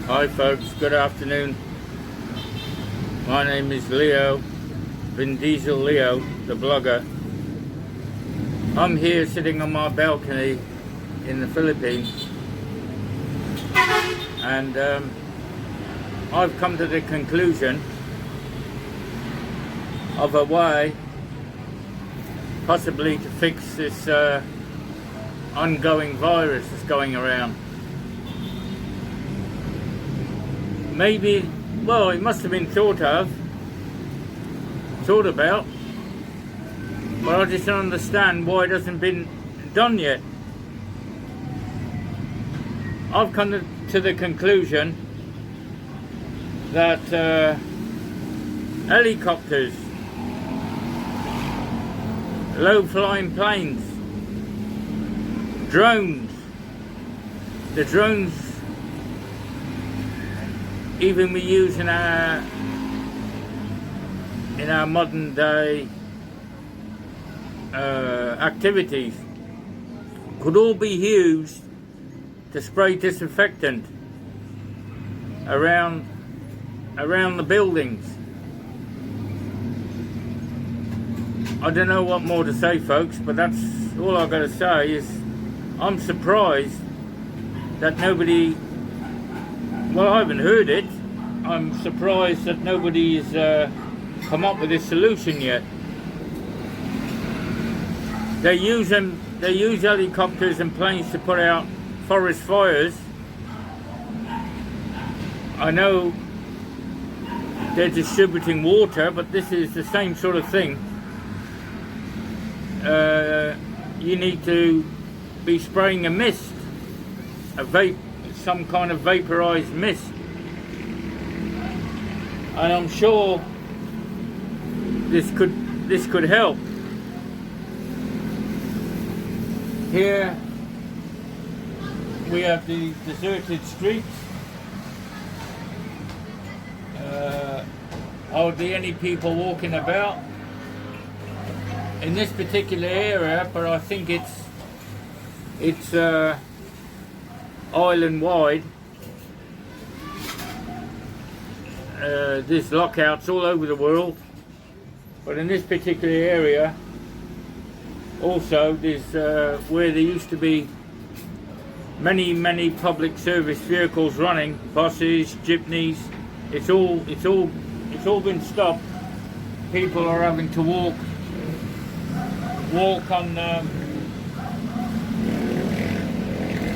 Hi folks, good afternoon. My name is Leo, Vin Diesel Leo, the blogger. I'm here sitting on my balcony in the Philippines, and I've come to the conclusion of a way possibly to fix this ongoing virus that's going around. Maybe, well, it must have been thought about, but I just don't understand why it hasn't been done yet. I've come to the conclusion that helicopters, low-flying planes, drones, the drones even we use in our modern day activities could all be used to spray disinfectant around the buildings. I don't know what more to say, folks, but that's all I've got to say. Is I'm surprised that nobody, well, I haven't heard it. I'm surprised that nobody's come up with a solution yet. They use helicopters and planes to put out forest fires. I know they're distributing water, but this is the same sort of thing. You need to be spraying a mist, some kind of vaporized mist, and I'm sure this could help. Here we have the deserted streets. Hardly any people walking about in this particular area, but I think it's island wide. There's lockouts all over the world, but in this particular area also there's where there used to be many public service vehicles running, buses, jeepneys. It's all been stopped. People are having to walk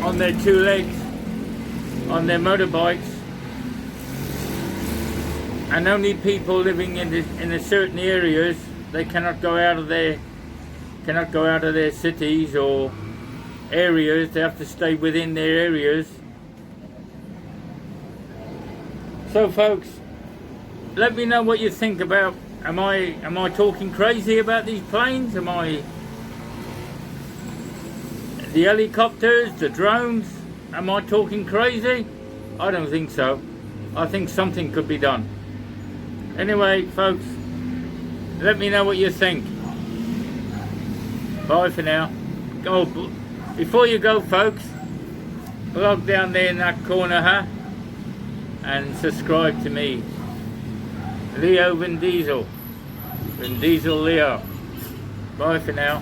on their two legs, on their motorbikes, and only people living in the certain areas, they cannot go out of their cities or areas. They have to stay within their areas. So folks, let me know what you think about. Am I talking crazy about these planes? Am I the helicopters, the drones? Am I talking crazy? I don't think so. I think something could be done. Anyway, folks, let me know what you think. Bye for now. Oh, before you go, folks, log down there in that corner, huh? And subscribe to me, Leo Vin Diesel. Vin Diesel Leo. Bye for now.